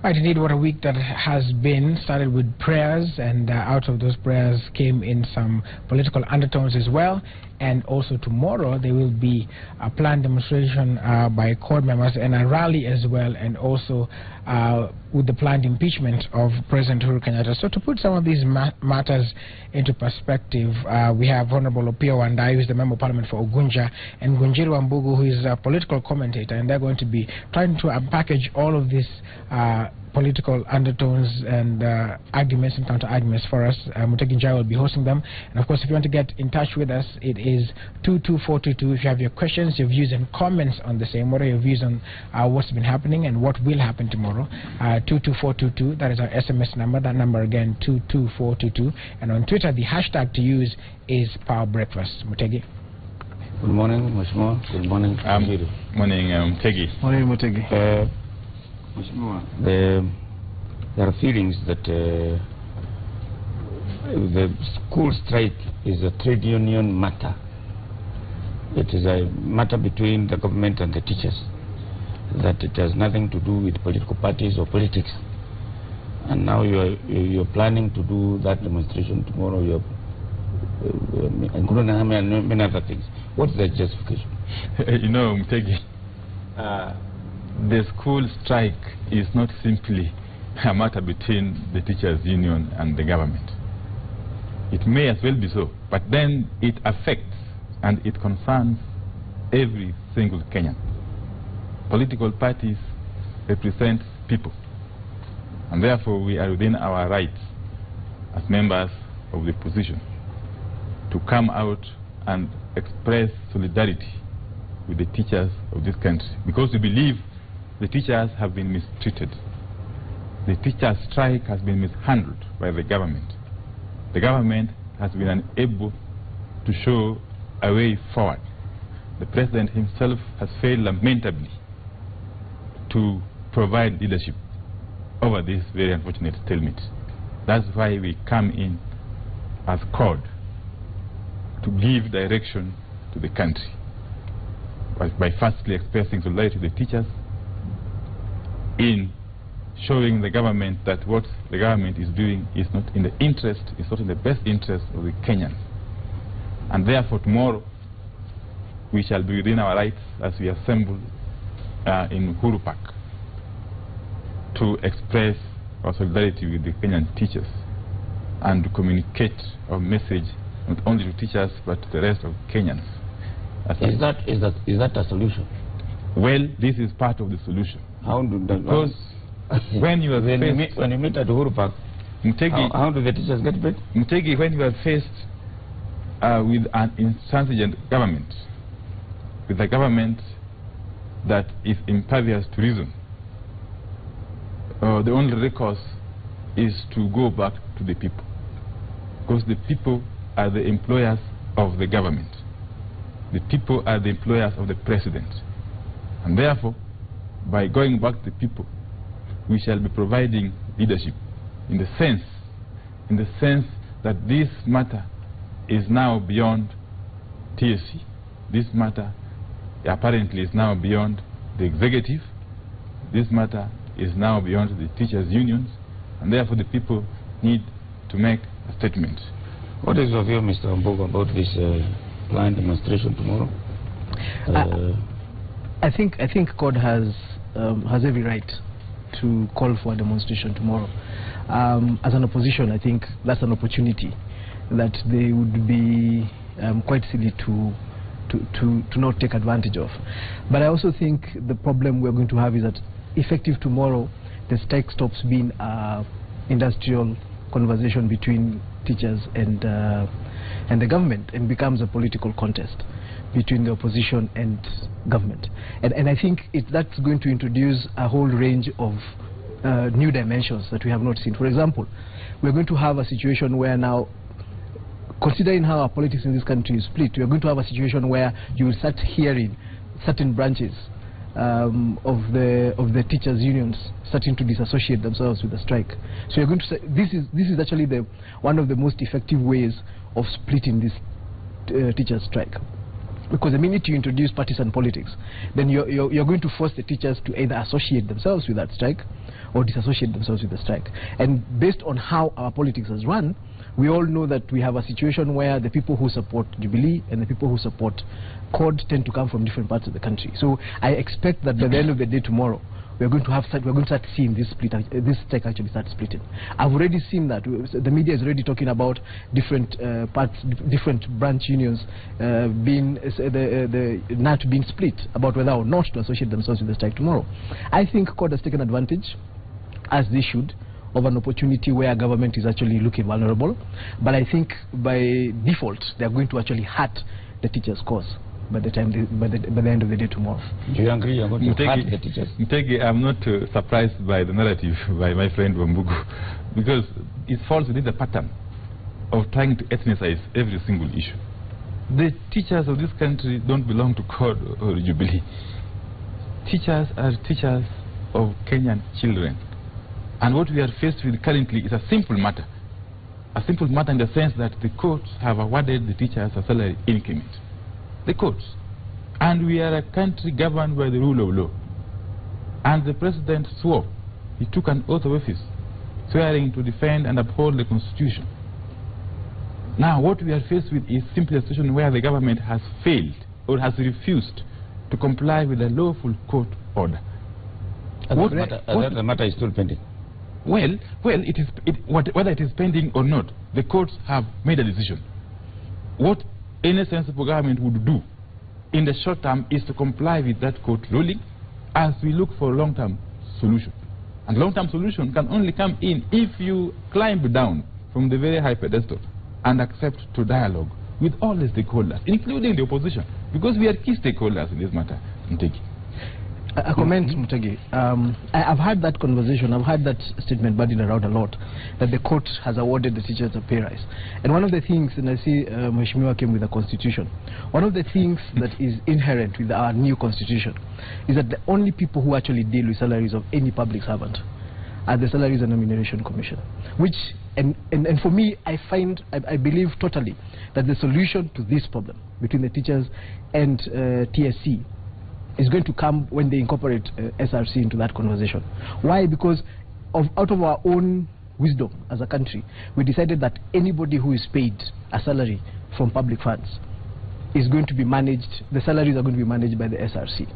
Right, indeed, what a week that has been. Started with prayers, and out of those prayers came in some political undertones as well. And also tomorrow there will be a planned demonstration by CORD members and a rally as well, and also with the planned impeachment of President Uhuru Kenyatta. So to put some of these matters into perspective, we have Honorable Opiyo Wandanyi, who is the Member of Parliament for Ugunja, and Ngunjiri Wambugu, who is a political commentator, and they're going to be trying to unpackage all of this political undertones and arguments and counter-arguments for us. Mutegi Njai will be hosting them. And of course, if you want to get in touch with us, it is 22422. If you have your questions, your views and comments on the same, what are your views on what's been happening and what will happen tomorrow, 22422, that is our SMS number. That number again, 22422. And on Twitter, the hashtag to use is Power Breakfast. Mutegi. Good morning, Mheshimiwa. Good morning, Ngunjiri. Morning, Mutegi. Morning, Mutegi. Mheshimiwa, there are feelings that the school strike is a trade union matter. It is a matter between the government and the teachers, that it has nothing to do with political parties or politics. And now you're planning to do that demonstration tomorrow, including many other things. What's the justification? You know, Mutegi, the school strike is not simply a matter between the teachers' union and the government. It may as well be so, but then it affects and it concerns every single Kenyan. Political parties represent people, and therefore we are within our rights as members of the opposition to come out and express solidarity with the teachers of this country, because we believe the teachers have been mistreated. The teachers' strike has been mishandled by the government. The government has been unable to show a way forward. The president himself has failed lamentably to provide leadership over this very unfortunate stalemate. That's why we come in as CORD to give direction to the country by firstly expressing solidarity to the teachers, in showing the government that what the government is doing is not in the interest, is not in the best interest of the Kenyans. And therefore tomorrow we shall be within our rights as we assemble in Uhuru Park to express our solidarity with the Kenyan teachers and to communicate our message not only to teachers but to the rest of Kenyans. Is that a solution? Well, this is part of the solution. How do that? Because when you are when you meet at Uhuru Park, Mutegi, how do the teachers get paid? Mutegi, when you are faced with an intransigent government, with a government that is impervious to reason, the only recourse is to go back to the people, because the people are the employers of the government. The people are the employers of the president. And therefore, by going back to the people, we shall be providing leadership in the sense that this matter is now beyond TSC. This matter apparently is now beyond the executive. This matter is now beyond the teachers' unions, and therefore the people need to make a statement. What is your view, Mr. Wambugu, about this planned demonstration tomorrow? I think CORD has every right to call for a demonstration tomorrow. As an opposition, I think that's an opportunity that they would be quite silly to not take advantage of. But I also think the problem we're going to have is that effective tomorrow, the strike stops being an industrial conversation between teachers and the government and becomes a political contest between the opposition and government. And I think that's going to introduce a whole range of new dimensions that we have not seen. For example, we're going to have a situation where now, considering how our politics in this country is split, we're going to have a situation where you will start hearing certain branches of the teachers' unions starting to disassociate themselves with the strike. So you're going to say this is actually one of the most effective ways of splitting this teachers' strike. Because the minute you introduce partisan politics, then you're going to force the teachers to either associate themselves with that strike or disassociate themselves with the strike. And based on how our politics has run, we all know that we have a situation where the people who support Jubilee and the people who support CORD tend to come from different parts of the country. So I expect that by the end of the day tomorrow, we're going to start seeing this strike actually start splitting. I've already seen that. The media is already talking about different different branch unions being the NAT being split about whether or not to associate themselves with the strike tomorrow. I think CORD has taken advantage, as they should, of an opportunity where government is actually looking vulnerable. But I think by default, they are going to actually hurt the teachers' cause by the end of the day tomorrow. Do you agree you're going to hurt the teachers? Mutegi, I'm not surprised by the narrative by my friend Wambugu, because it falls within the pattern of trying to ethnicize every single issue. The teachers of this country don't belong to CORD or Jubilee. Teachers are teachers of Kenyan children. And what we are faced with currently is a simple matter. A simple matter in the sense that the courts have awarded the teachers a salary increment. The courts. And we are a country governed by the rule of law. And the president swore. He took an oath of office, swearing to defend and uphold the Constitution. Now what we are faced with is simply a situation where the government has failed or has refused to comply with a lawful court order. The matter is still pending. Well, whether it is pending or not, the courts have made a decision. What any sensible government would do in the short term is to comply with that court ruling as we look for a long-term solution. And long-term solution can only come in if you climb down from the very high pedestal and accept to dialogue with all the stakeholders, including the opposition, because we are key stakeholders in this matter. Mutegi. A comment, Mutegi. I've had that conversation, I've had that statement bandied around a lot, that the court has awarded the teachers a pay rise. And one of the things, and I see Mheshimiwa came with the constitution, one of the things that is inherent with our new constitution is that the only people who actually deal with salaries of any public servant are the Salaries and Remuneration Commission. Which, and for me, I believe totally that the solution to this problem between the teachers and TSC is going to come when they incorporate SRC into that conversation. Why? Because out of our own wisdom as a country, we decided that anybody who is paid a salary from public funds is going to be managed, the salaries are going to be managed by the SRC.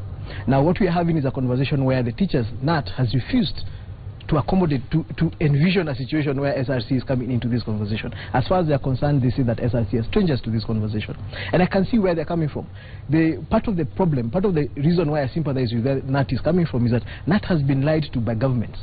Now what we are having is a conversation where the teachers, NAT, has refused to accommodate, to envision a situation where SRC is coming into this conversation. As far as they are concerned, they say that SRC are strangers to this conversation. And I can see where they're coming from. Part of the problem, part of the reason why I sympathize with where NAT is coming from is that NAT has been lied to by governments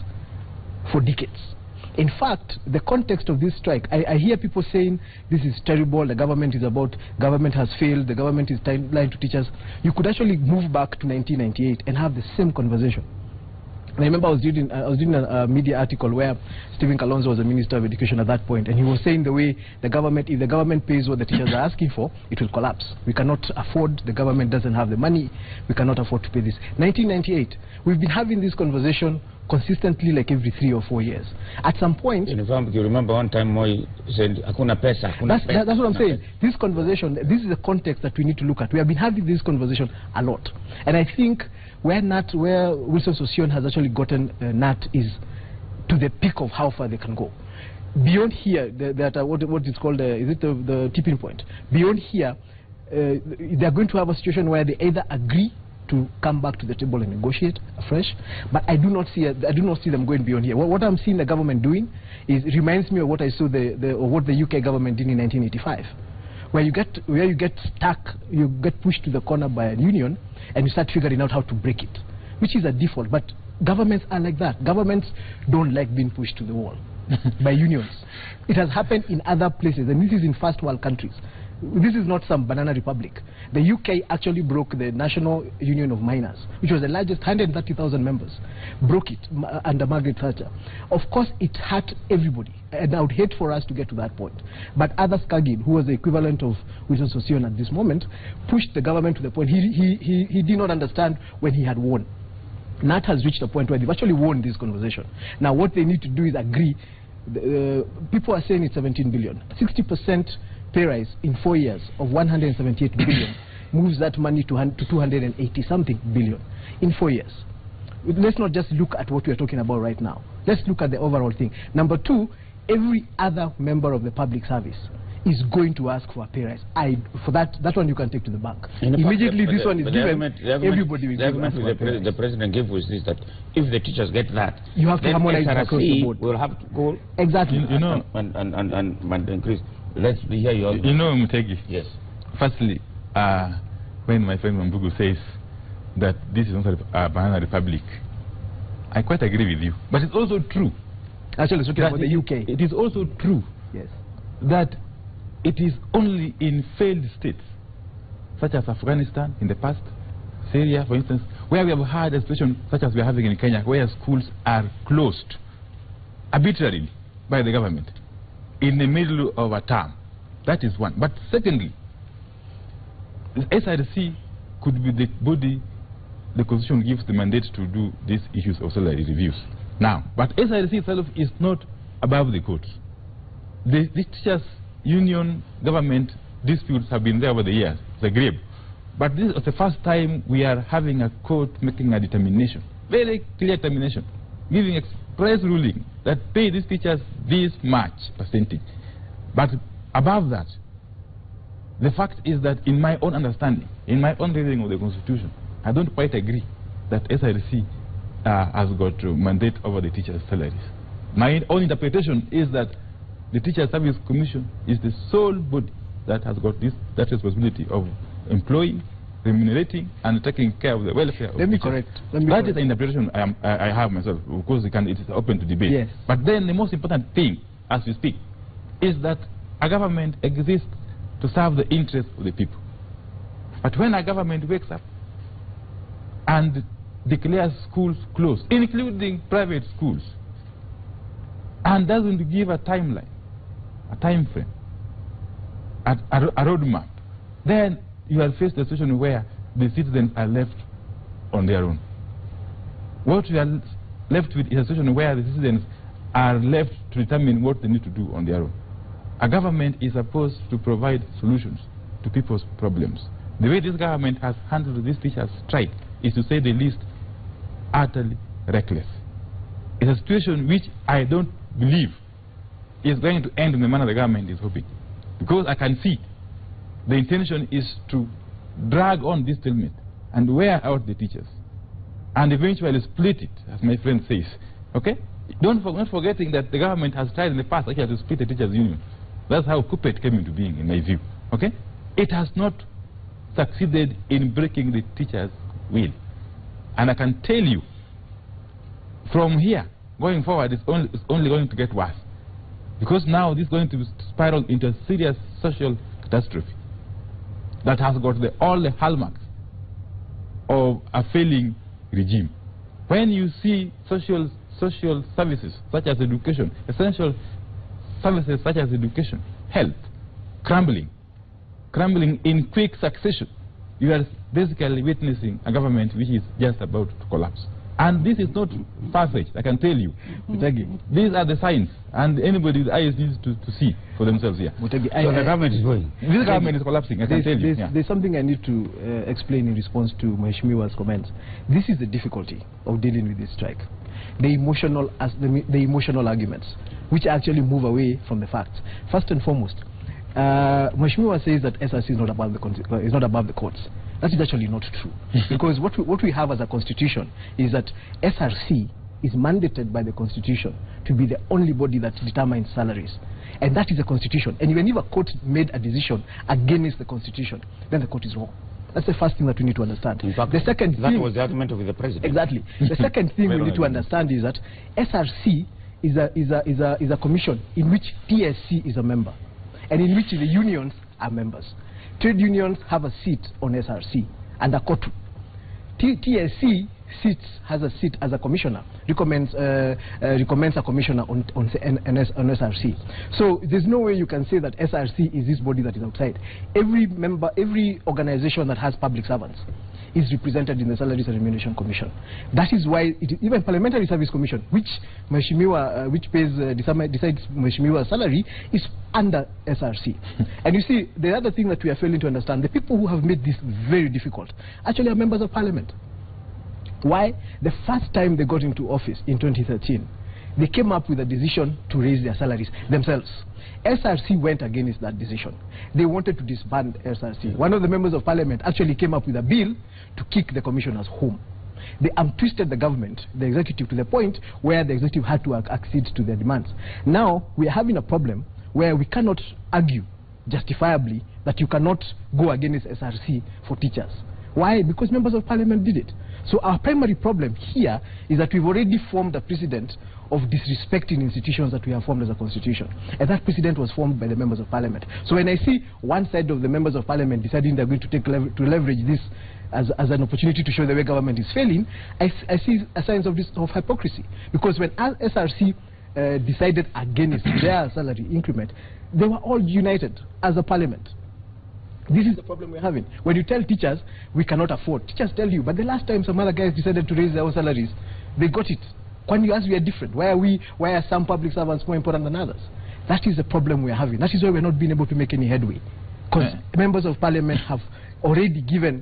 for decades. In fact, the context of this strike, I hear people saying this is terrible, the government has failed, the government is lying to teachers. You could actually move back to 1998 and have the same conversation. I remember I was reading a media article where Stephen Kalonzo was the Minister of Education at that point, and he was saying the way the government, if the government pays what the teachers are asking for, it will collapse. We cannot afford, the government doesn't have the money, we cannot afford to pay this. 1998, we've been having this conversation consistently like every 3 or 4 years. At some point... You remember one time Moi said, "Hakuna pesa, hakuna pesa." That's what I'm saying. This conversation, this is the context that we need to look at. We have been having this conversation a lot. And I think where Wilson Sossion has actually gotten NAT is to the peak of how far they can go. Beyond here, what is called, is it the tipping point? Beyond here, they are going to have a situation where they either agree to come back to the table and negotiate afresh, but I do not see them going beyond here. What I'm seeing the government doing reminds me of what I saw what the UK government did in 1985, where you get stuck, you get pushed to the corner by a union, and you start figuring out how to break it, which is a default. But governments are like that. Governments don't like being pushed to the wall by unions. It has happened in other places, and this is in first world countries. This is not some banana republic. The UK actually broke the National Union of Miners, which was the largest, 130,000 members, broke it under Margaret Thatcher. Of course, it hurt everybody, and I would hate for us to get to that point. But Arthur Skagin, who was the equivalent of Wilson Sossion at this moment, pushed the government to the point. He did not understand when he had won. NAT has reached a point where they've actually won this conversation. Now what they need to do is agree. People are saying it's 17 billion. 60% pay rise in 4 years of 178 billion moves that money to 280-something billion in 4 years. Let's not just look at what we are talking about right now. Let's look at the overall thing. Number two, every other member of the public service is going to ask for a pay rise. For that one you can take to the bank. Immediately this one is given, everybody will give. The president gave was this, that if the teachers get that, you have to harmonize across the board. Will have to go exactly. You know, and increase. Let's hear your. You know, Mutegi. Yes. Firstly, when my friend Wambugu says that this is not a banana republic, I quite agree with you. But it's also true. Actually, talking about the UK. It is also true. Yes. That it is only in failed states, such as Afghanistan in the past, Syria, for instance, where we have had a situation such as we are having in Kenya, where schools are closed arbitrarily by the government in the middle of a term. That is one. But secondly, the SRC could be the body the Constitution gives the mandate to do these issues of salary reviews. Now, but SRC itself is not above the courts. The teachers' union government disputes have been there over the years. It's a grave. But this is the first time we are having a court making a determination, very clear determination, giving express ruling that pay these teachers this much percentage. But above that, the fact is that in my own understanding, in my own reading of the Constitution, I don't quite agree that SRC has got a mandate over the teachers' salaries. My own interpretation is that the Teacher Service Commission is the sole body that has got that responsibility of employing, remunerating, and taking care of the welfare of teachers. That is the interpretation I have myself. Of course, it is open to debate. Yes. But then the most important thing, as we speak, is that a government exists to serve the interests of the people. But when a government wakes up and declares schools closed, including private schools, and doesn't give a timeline, a time frame, a roadmap, then you are faced with a situation where the citizens are left on their own. What we are left with is a situation where the citizens are left to determine what they need to do on their own. A government is supposed to provide solutions to people's problems. The way this government has handled this teachers' strike is, to say the least, utterly reckless. It's a situation which I don't believe is going to end in the manner the government is hoping. Because I can see the intention is to drag on this stalemate and wear out the teachers and eventually split it, as my friend says. Okay? Not forgetting that the government has tried in the past actually to split the teachers' union. That's how Kuppet came into being, in my view. Okay? It has not succeeded in breaking the teachers' will. And I can tell you, from here, going forward, it's only going to get worse. Because now this is going to spiral into a serious social catastrophe that has got all the hallmarks of a failing regime. When you see social services such as education, essential services such as education, health, crumbling in quick succession, you are basically witnessing a government which is just about to collapse. And this is not far-fetched, I can tell you. These are the signs, and anybody with eyes needs to see for themselves here. So the government is going. This government is collapsing, I can tell you. There's something I need to explain in response to Mheshimiwa's comments. This is the difficulty of dealing with this strike. The emotional arguments, which actually move away from the facts. First and foremost, Mheshimiwa says that SRC is not above the courts. That is actually not true. Because what we have as a constitution is that SRC is mandated by the constitution to be the only body that determines salaries. And that is the constitution. And even if a court made a decision against the constitution, then the court is wrong. That's the first thing that we need to understand. In fact, the second that thing, was the argument of the president. Exactly. The second thing we need to understand is that SRC is a commission in which TSC is a member, and in which the unions are members. Trade unions have a seat on SRC and a court. TSC has a seat as a commissioner, recommends a commissioner on SRC. So there's no way you can say that SRC is this body that is outside. Every organization that has public servants is represented in the Salaries and Remuneration Commission. That is why even Parliamentary Service Commission, which Mheshimiwa, which pays decides Mheshimiwa's salary, is under SRC. And you see, the other thing that we are failing to understand, the people who have made this very difficult actually are members of Parliament. Why? The first time they got into office in 2013, they came up with a decision to raise their salaries themselves. SRC went against that decision. They wanted to disband SRC. One of the members of Parliament actually came up with a bill to kick the commissioners home. They untwisted the government, the executive, to the point where the executive had to accede to their demands. Now, we are having a problem where we cannot argue justifiably that you cannot go against SRC for teachers. Why? Because members of Parliament did it. So our primary problem here is that we've already formed a precedent of disrespecting institutions that we have formed as a constitution. And that precedent was formed by the members of Parliament. So when I see one side of the members of Parliament deciding they're going to leverage this as an opportunity to show the way government is failing, I see a signs of hypocrisy. Because when SRC decided against their salary increment, they were all united as a Parliament. This is the problem we're having. When you tell teachers, we cannot afford, teachers tell you, but the last time some other guys decided to raise their own salaries, they got it. When you ask, we are different. Why are some public servants more important than others? That is the problem we're having. That is why we're not being able to make any headway. Because members of Parliament have already given,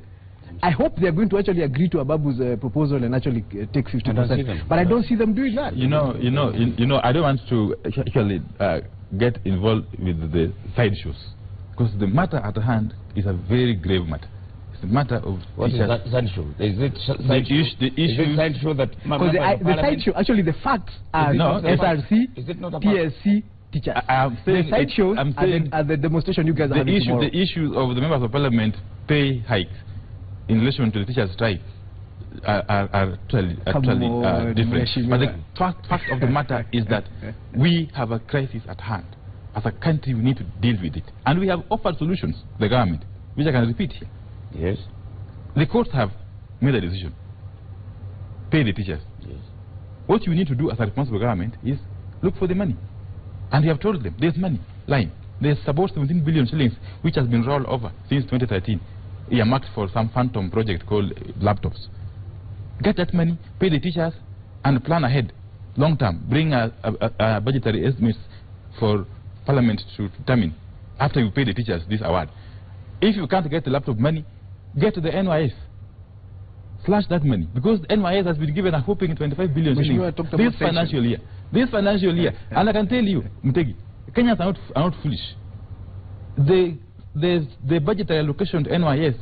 I hope they're going to actually agree to Ababu's proposal and actually take 50%. But I don't see them doing that. You know, I don't want to actually get involved with the sideshows. Because the matter at hand is a very grave matter. It's a matter of... What is that sideshow? Is it sideshow that... Because the sideshow, actually the facts are SRC, TSC, teachers. I'm saying the sideshows are the demonstration you guys are having tomorrow. The issue of the members of Parliament pay hikes in relation to the teachers' strike are actually different. But the fact of the matter is that we have a crisis at hand. As a country, we need to deal with it. And we have offered solutions, the government, which I can repeat here. Yes. The courts have made a decision. Pay the teachers. Yes. What you need to do as a responsible government is look for the money. And we have told them, there's money lying. There's about 17 billion shillings, which has been rolled over since 2013, earmarked for some phantom project called laptops. Get that money, pay the teachers, and plan ahead, long term. Bring a budgetary estimates for Parliament to determine, after you pay the teachers this award. If you can't get the laptop money, get to the NYS. Slash that money. Because the NYS has been given a whopping 25 billion shillings this financial year. This financial year. And I can tell you, Mutegi, Kenyans are not foolish. The budgetary allocation to NYS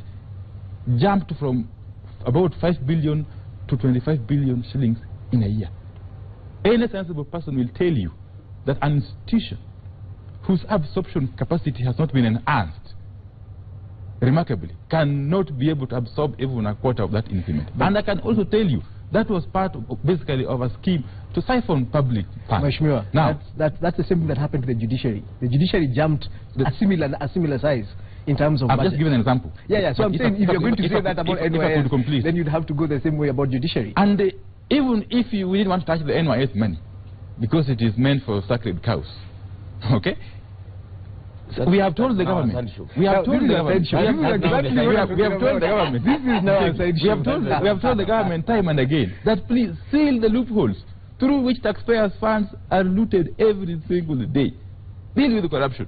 jumped from about 5 billion to 25 billion shillings in a year. Any sensible person will tell you that an institution whose absorption capacity has not been enhanced, remarkably, cannot be able to absorb even a quarter of that increment. And I can also tell you that was part of basically of a scheme to siphon public funds. Now, that's the same thing that happened to the judiciary. The judiciary jumped a similar size in terms of I've budget. just given an example. Yeah, so I'm saying if you're going to say that about NYS, then you'd have to go the same way about judiciary. And even if we didn't want to touch the NYS money, because it is meant for sacred cows, okay? We have told the government. We have told the government. We have told the government. This is now a side show. We have told the government time and again that please seal the loopholes through which taxpayers' funds are looted every single day. Deal with the corruption.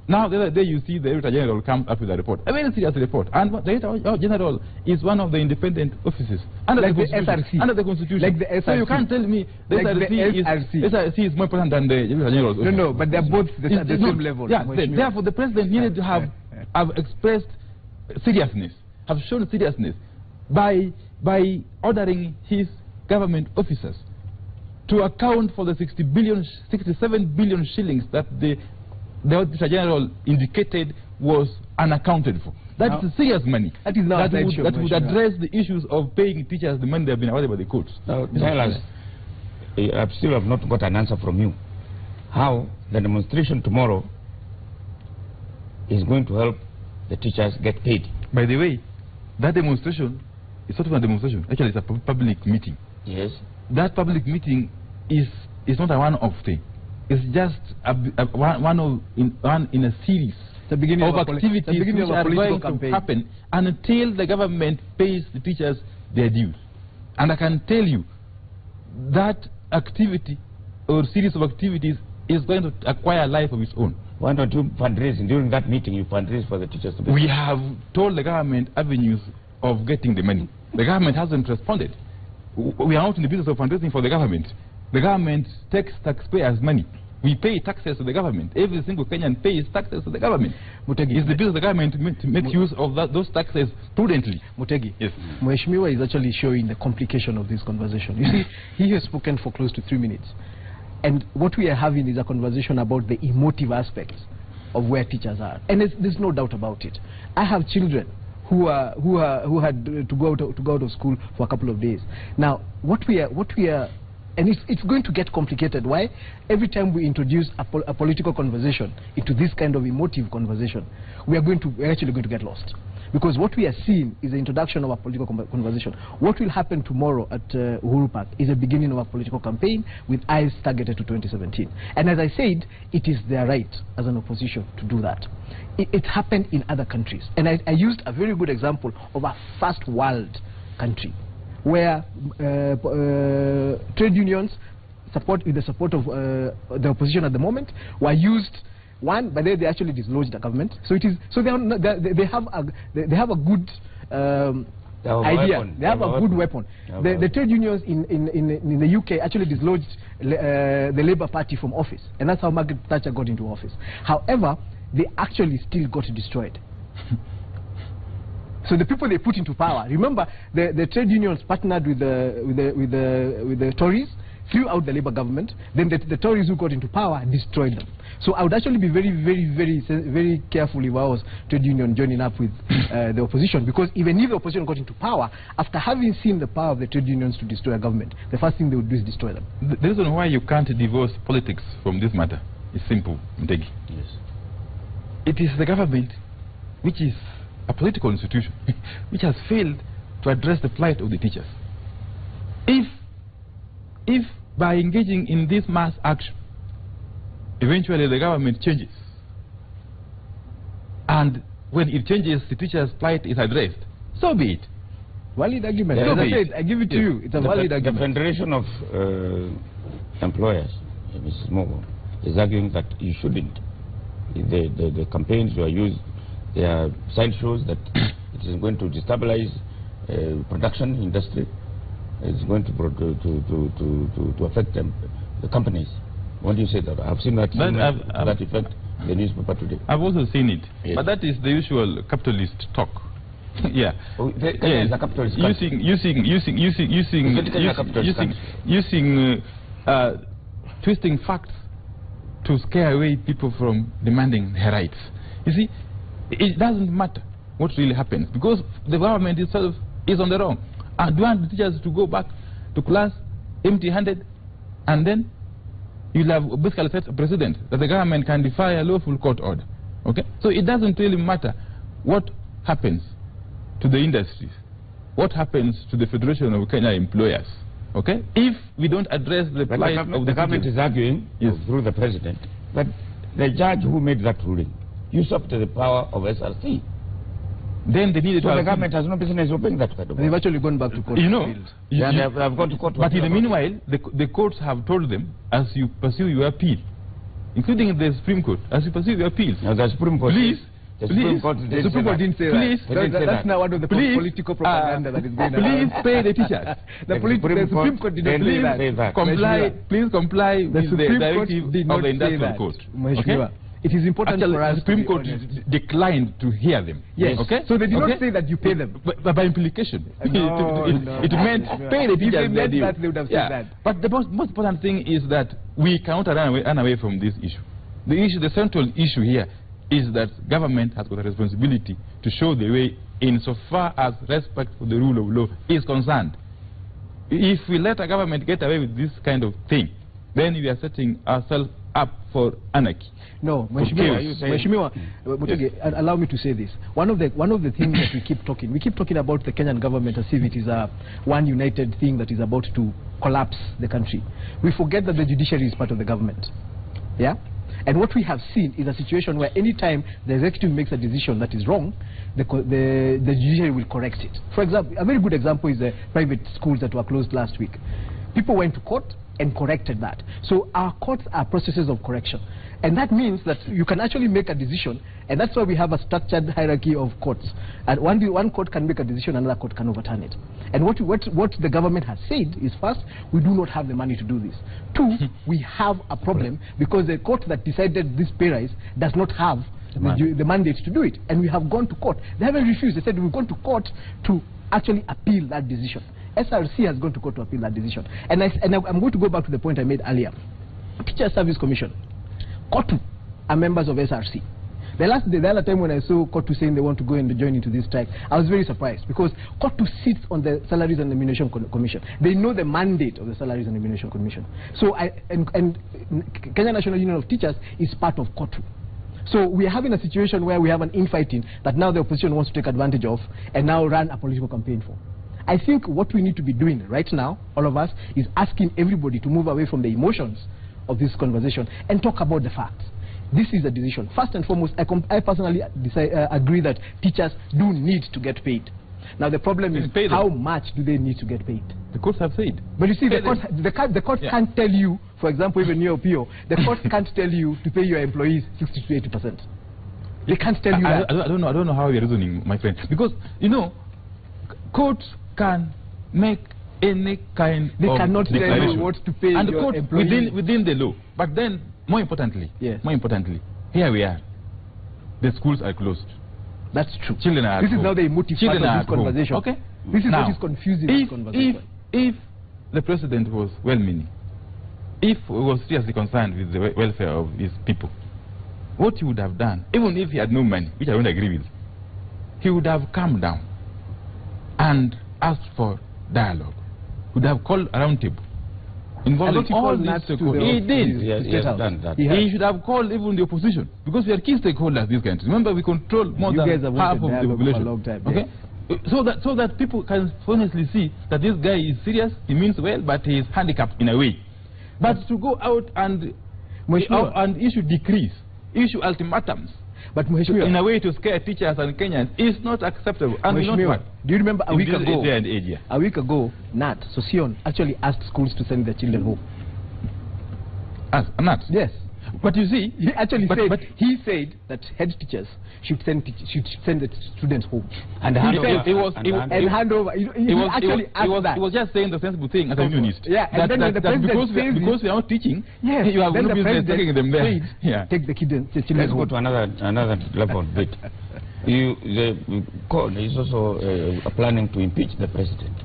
Now, the other day you see the Director General comes up with a report, a very serious report. And the Director General is one of the independent offices under the Constitution. Under the Constitution. Like the SRC. So you can't tell me the SRC is more important than the Director General's office. No, but they're both at the same level. Yeah, therefore the President needed to have expressed seriousness, have shown seriousness by ordering his government officers to account for the 67 billion shillings that the Auditor General indicated was unaccounted for. That is serious money. That is not that would address the issues of paying teachers the money they have been awarded by the courts. Now, tell us, I still have not got an answer from you, how the demonstration tomorrow is going to help the teachers get paid. By the way, that demonstration is sort of a demonstration. Actually, it's a public meeting. Yes. That public meeting is not a one-off thing. It's just one in a series the beginning of activities which are going to happen until the government pays the teachers their dues. And I can tell you that activity or series of activities is going to acquire life of its own. Why not you fundraise? During that meeting, you fundraise for the teachers to be... We have told the government avenues of getting the money. The government hasn't responded. We are not in the business of fundraising for the government. The government takes taxpayers' money. We pay taxes to the government. Every single Kenyan pays taxes to the government. Mutegi, it's the business of the government to make use of those taxes prudently. Mutegi, yes. Mheshimiwa is actually showing the complication of this conversation. You see, he has spoken for close to 3 minutes. And what we are having is a conversation about the emotive aspects of where teachers are. And there's no doubt about it. I have children who had to go out of school for a couple of days. Now, what we are and it's going to get complicated. Why? Every time we introduce a political conversation into this kind of emotive conversation, we're actually going to get lost. Because what we are seeing is the introduction of a political conversation. What will happen tomorrow at Uhuru Park is the beginning of a political campaign with eyes targeted to 2017. And as I said, it is their right as an opposition to do that. It happened in other countries. And I used a very good example of a first world country where trade unions, with the support of the opposition at the moment, were used. One, but they actually dislodged the government. So it is. So they have a good idea. They have a good weapon. The trade unions in the UK actually dislodged the Labour Party from office, and that's how Margaret Thatcher got into office. However, they actually still got destroyed. So the people they put into power. Remember, the trade unions partnered with the Tories, threw out the Labour government. Then the Tories who got into power destroyed them. So I would actually be very careful if I was trade union joining up with the opposition, because even if the opposition got into power, after having seen the power of the trade unions to destroy a government, the first thing they would do is destroy them. The reason why you can't divorce politics from this matter is simple, Mtegi. Yes. It is the government, which is a political institution, which has failed to address the plight of the teachers. If by engaging in this mass action, eventually the government changes, and when it changes, the teacher's plight is addressed, so be it. Valid argument. I give it to you. It's a valid argument. The Federation of Employers, Mrs. Mogo, is arguing that you shouldn't. The campaigns were used. There are side shows that it is going to destabilize production industry. It's going to affect them, the companies. What do you say that? I've seen that that effect in the newspaper today. I've also seen it, yes. But that is the usual capitalist talk. Yeah. Oh, yes. Capitalist using twisting facts to scare away people from demanding their rights. You see, it doesn't matter what really happens, because the government itself is on the wrong. And do you want the teachers to go back to class empty-handed, and then you'll have basically set a precedent that the government can defy a lawful court order. Okay? So it doesn't really matter what happens to the industries, what happens to the Federation of Kenya Employers. Okay? If we don't address the plight of the government is arguing, yes, through the president, that the judge who made that ruling usurped the power of SRC. Then they needed so the government has no business opening that kind of They've actually gone back to court. You know, they've gone to court. But in the meanwhile, the courts have told them, as you pursue your appeal, including the Supreme Court, as you pursue your appeals, now the Supreme Court, the Supreme Court didn't say that. That's now one of the political propaganda that is going on. Please pay the teachers. The Supreme Court did not say that. Please comply with the directive of the Industrial Court. Okay? It is important for us. The Supreme Court declined to hear them. Yes. Okay. So they did not say that you pay them. But by implication, it meant pay the teachers. If they meant that, they would have said that. But the most important thing is that we cannot run away from this issue. The central issue here is that government has got a responsibility to show the way insofar as respect for the rule of law is concerned. If we let a government get away with this kind of thing, then we are setting ourselves up for anarchy. No, Mheshimiwa, allow me to say this. One of the things that we keep talking about the Kenyan government as if it is a one united thing that is about to collapse the country. We forget that the judiciary is part of the government. Yeah? And what we have seen is a situation where any time the executive makes a decision that is wrong, the judiciary will correct it. For example, a very good example is the private schools that were closed last week. People went to court and corrected that. So our courts are processes of correction. And that means that you can actually make a decision, and that's why we have a structured hierarchy of courts. And one court can make a decision, another court can overturn it. And what the government has said is, first, we do not have the money to do this. Two, we have a problem because the court that decided this pay rise does not have the mandate to do it. And we have gone to court. They haven't refused. They said we've gone to court to actually appeal that decision. SRC has gone to court to appeal that decision. And I'm going to go back to the point I made earlier. Teacher Service Commission, COTU are members of SRC. The other time when I saw COTU saying they want to go and join into this strike, I was very surprised because COTU sits on the Salaries and Remuneration Commission. They know the mandate of the Salaries and Remuneration Commission. So Kenya National Union of Teachers is part of COTU. So we are having a situation where we have an infighting that now the opposition wants to take advantage of and now run a political campaign for. I think what we need to be doing right now, all of us, is asking everybody to move away from the emotions of this conversation and talk about the facts. This is a decision. First and foremost, I personally agree that teachers do need to get paid. Now the problem is how much do they need to get paid? The courts have said. But you see, the court can't tell you, for example, even near Opiyo, the court can't tell you to pay your employees 60 to 80%. They can't tell you that. I don't know how you're reasoning, my friend. Because, you know, courts can make any kind they of cannot tell you what to pay and your the court employees. within the law. But then, more importantly, here we are. The schools are closed. That's true. Children are this at is home. now the emotive Children part of this conversation. Okay. This is now, what is confusing this conversation. If the president was well-meaning, if he was seriously concerned with the welfare of his people, what he would have done, even if he had no money, which I don't agree with, he would have come down and asked for dialogue. Would have called a round table involving all these stakeholders. He did. He has done that. He should have called even the opposition, because we are key stakeholders in this country. Remember, we control more than half of the population. A long time, okay, so that people can honestly see that this guy is serious. He means well, but he is handicapped in a way. But to go out and issue decrees, issue ultimatums, but in a way to scare teachers and Kenyans is not acceptable. And you know what? Do you remember a week ago? A week ago, Nat Sosion actually asked schools to send their children home. Nat? Yes. But you see, he actually said that head teachers should send the students home and hand over. He was just saying the sensible thing as a unionist. Yeah, and then when the president because we are not teaching, yes, you have no business taking them there. Yeah. Take the children home. Let's go to another level bit. The court is also planning to impeach the president.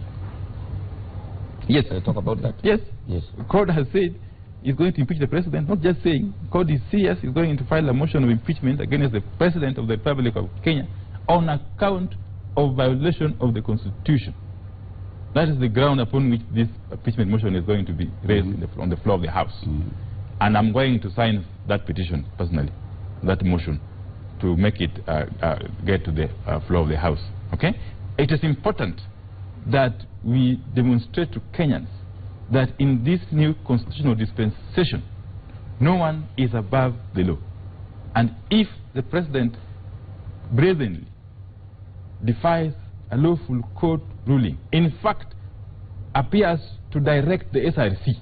Yes. Talk about that. Yes. Yes. The court has said is going to impeach the president, not just saying. Court is serious, is going to file a motion of impeachment against the president of the Republic of Kenya on account of violation of the Constitution. That is the ground upon which this impeachment motion is going to be raised on the floor of the House. And I'm going to sign that petition personally, that motion, to make it get to the floor of the House. Okay? It is important that we demonstrate to Kenyans that in this new constitutional dispensation, no one is above the law. And if the president brazenly defies a lawful court ruling, in fact appears to direct the SRC,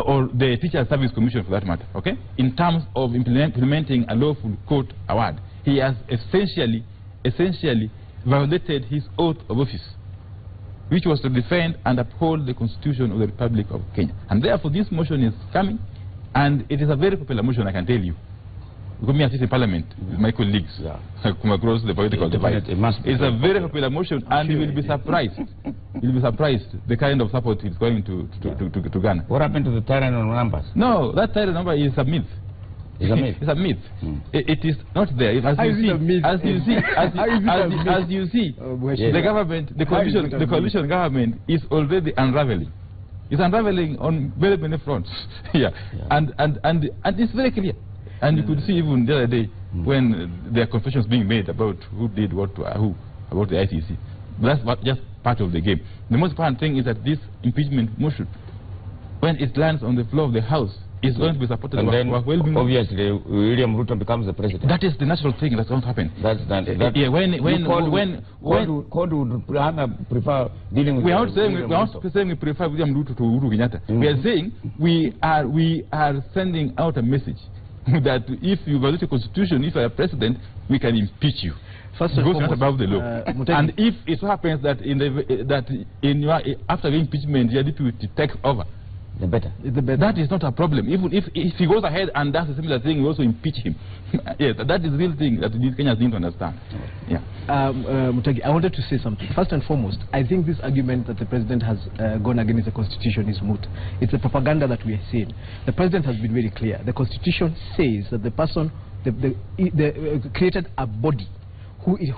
or the Teacher Service Commission for that matter, okay, in terms of implementing a lawful court award, he has essentially violated his oath of office, which was to defend and uphold the Constitution of the Republic of Kenya. And therefore this motion is coming, and it is a very popular motion, I can tell you. Because me, I sit in Parliament with my colleagues, I come across the political divide. It's a very popular motion, and you will be surprised. You'll be surprised the kind of support it's going to garner. What happened to the tyranny numbers? No, that tyranny number is a myth. It's a myth. It's a myth. It is not there. As you see, the government, the coalition government is already unraveling. It's unraveling on very many fronts. And it's very clear. And you could see even the other day when there are confessions being made about who did what to who about the ICC. But that's just part of the game. The most important thing is that this impeachment motion, when it lands on the floor of the House, is going to be supported. And then, obviously, William Ruto becomes the president. That is the natural thing that's going to happen. That's yeah, when would prefer dealing with. We are not saying we prefer William Ruto to Uhuru Kenyatta. We are saying we are sending out a message that if you violate the constitution, if you are a president, we can impeach you. First and foremost, above the law. And if it so happens that after the impeachment, your deputy takes over, the better. That is not a problem. Even if he goes ahead and does a similar thing, we also impeach him. Yes, that is the real thing that these Kenyans need to understand. Yeah. Mutagi, I wanted to say something. First and foremost, I think this argument that the president has gone against the constitution is moot. It's a propaganda that we are seeing. The president has been very clear. The constitution says that the person created a body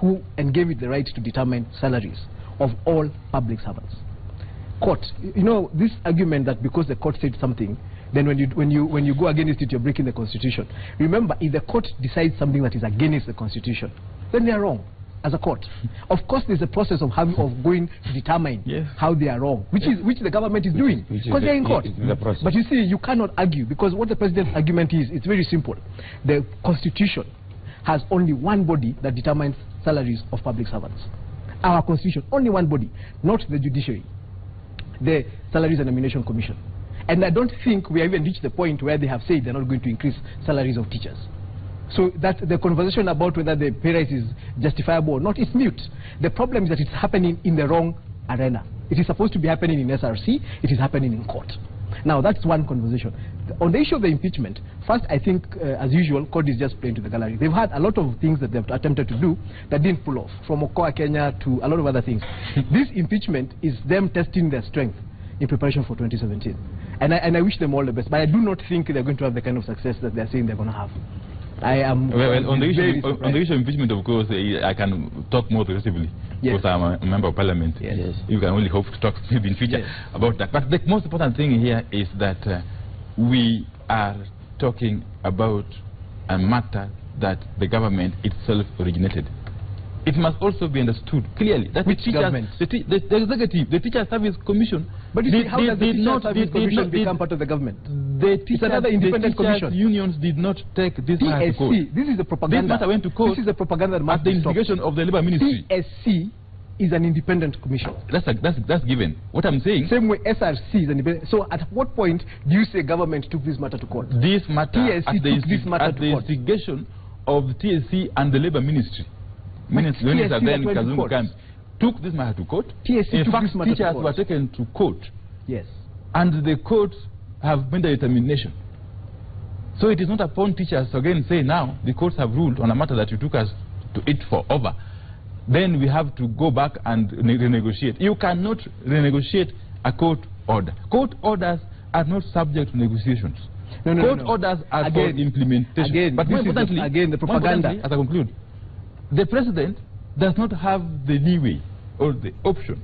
who and gave it the right to determine salaries of all public servants. Court, you know, this argument that because the court said something, then when you go against it, you're breaking the constitution. Remember, if the court decides something that is against the constitution, then they are wrong as a court. Of course, there's a process of going to determine how they are wrong, which the government is doing, because they're in court. But you see, you cannot argue, because what the president's argument is, it's very simple. The constitution has only one body that determines salaries of public servants. Our constitution, only one body, not the judiciary, the Salaries and Nomination Commission. And I don't think we have even reached the point where they have said they're not going to increase salaries of teachers. So that the conversation about whether the pay rise is justifiable or not is mute. The problem is that it's happening in the wrong arena. It is supposed to be happening in SRC, it is happening in court. Now that's one conversation. On the issue of the impeachment, first I think, as usual, court is just playing to the gallery. They've had a lot of things that they've attempted to do that didn't pull off, from Okoa Kenya to a lot of other things. This impeachment is them testing their strength in preparation for 2017. And I wish them all the best, but I do not think they're going to have the kind of success that they're saying they're going to have. I am on the issue of impeachment, of course, I can talk more aggressively, because I'm a member of parliament. Yes. You can only hope to talk maybe in future about that. But the most important thing here is that we are talking about a matter that the government itself originated. It must also be understood clearly that which government? The executive, the Teacher Service Commission. But you see, how does the Teacher Service Commission become part of the government? It's another independent commission. Unions did not take this matter to court. This is the propaganda. This matter went to court. This is the propaganda that must at the instigation of the Labour Ministry. TSC is an independent commission. That's given. What I'm saying. Same way SRC is an independent. So at what point do you say government took this matter to court? This matter TSC took this matter to court. At the instigation of the TSC and the Labour Ministry. Minister then Kazungu took this matter to court. TSC in fact, teachers were taken to court. Yes. And the courts have made a determination. So it is not upon teachers to again say now the courts have ruled on a matter that you took us to it for over. Then we have to go back and renegotiate. You cannot renegotiate a court order. Court orders are not subject to negotiations. Court orders are for implementation. But more importantly, the propaganda. As I conclude, the president does not have the leeway or the option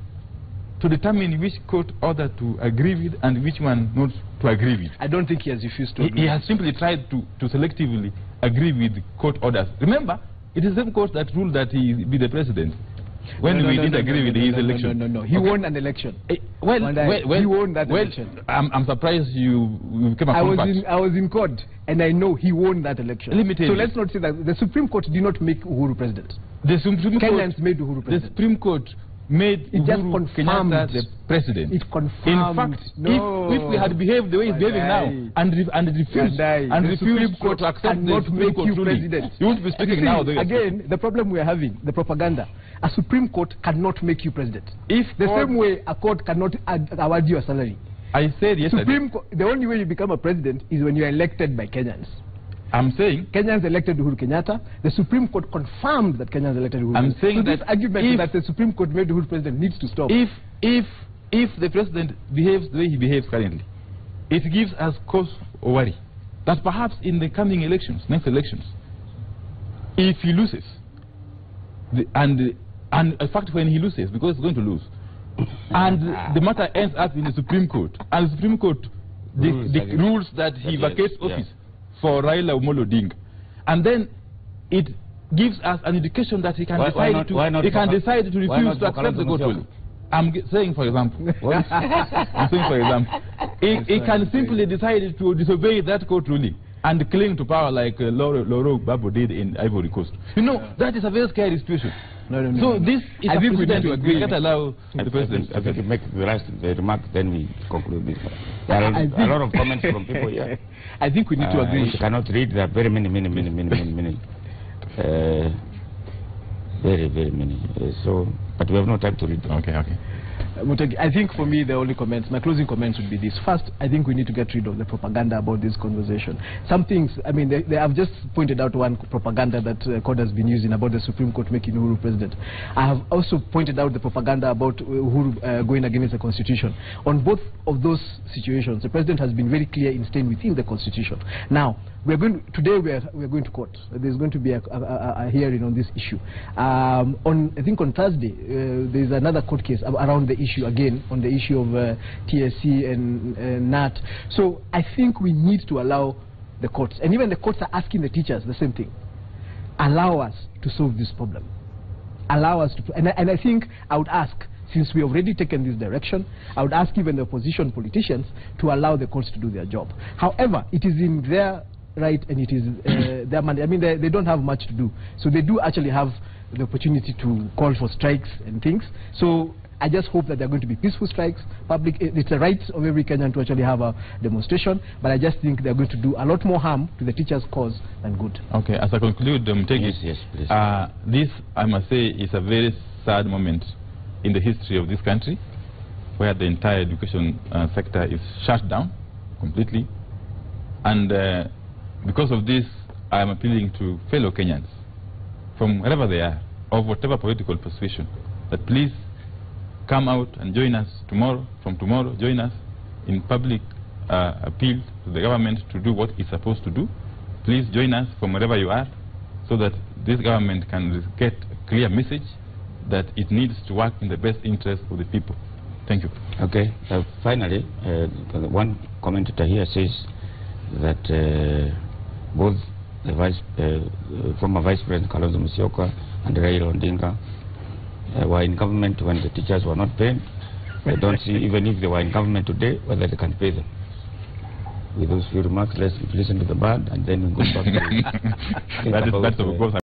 to determine which court order to agree with and which one not to agree with. I don't think he has refused to agree. He has simply tried to selectively agree with court orders. Remember, it is the same court that ruled that he be the president when we didn't agree with his election. No. He won an election. He won that election. I'm surprised you came up with that. I was in court, and I know he won that election. So let's not say that the Supreme Court did not make Uhuru president. The Supreme Kenyans made Uhuru president. The Supreme Court made Uhuru Kenyatta the president. It confirmed. In fact, if we had behaved the way he's behaving now and refused the Supreme Court to accept the Supreme Court ruling, you won't be speaking now. Again, the problem we are having, the propaganda. A Supreme Court cannot make you president. If the same way a court cannot award you a salary. I said yesterday. The only way you become a president is when you are elected by Kenyans. I'm saying Kenyans elected Uhuru Kenyatta. The Supreme Court confirmed that Kenyans elected Uhuru. I'm saying so this argument that the Supreme Court made Uhuru president needs to stop. If the president behaves the way he behaves currently, it gives us cause for worry that perhaps in the coming elections, next elections, if he loses, and in fact when he loses, because he's going to lose, and the matter ends up in the Supreme Court, and the Supreme Court rules that he vacates office for Raila Amolo Odinga, and then it gives us an indication that he can decide to refuse to accept the court ruling. I'm saying, for example, He can simply decide to disobey that court ruling and cling to power like Loro Gbagbo did in Ivory Coast. You know, that is a very scary situation. So this is I think we need to agree. We can't allow the president. I think you make the last remark, then we conclude this. There are a lot of comments from people here. I think we need to agree. You cannot read. There are very many. Very many. So, but we have no time to read them. Okay. I think for me, the only comments, my closing comments would be this. First, I think we need to get rid of the propaganda about this conversation. Some things, I mean, they have just pointed out one propaganda that CORD has been using about the Supreme Court making Uhuru president. I have also pointed out the propaganda about Uhuru going against the Constitution. On both of those situations, the president has been very clear in staying within the Constitution. Now, today we are going to court. There's going to be a hearing on this issue. I think on Thursday, there's another court case around the issue again, on the issue of TSC and NAT. So I think we need to allow the courts, and even the courts are asking the teachers the same thing. Allow us to solve this problem. Allow us to, and I think I would ask, since we have already taken this direction, I would ask even the opposition politicians to allow the courts to do their job. However, it is in their right, and it is their money. I mean, they don't have much to do. So they do actually have the opportunity to call for strikes and things. So I just hope that they're going to be peaceful strikes. It's a right of every Kenyan to actually have a demonstration, but I just think they're going to do a lot more harm to the teachers' cause than good. Okay, as I conclude, yes, please. This, I must say, is a very sad moment in the history of this country, where the entire education sector is shut down completely. And because of this, I am appealing to fellow Kenyans, from wherever they are, of whatever political persuasion, that please come out and join us tomorrow. From tomorrow, join us in public appeal to the government to do what it's supposed to do. Please join us from wherever you are, so that this government can get a clear message that it needs to work in the best interest of the people. Thank you. Okay. Finally, one commentator here says that both the former Vice President Kalonzo Musyoka and Raila Odinga were in government when the teachers were not paying. I don't see, even if they were in government today, whether they can pay them. With those few remarks, let's listen to the band, and then we go back to think about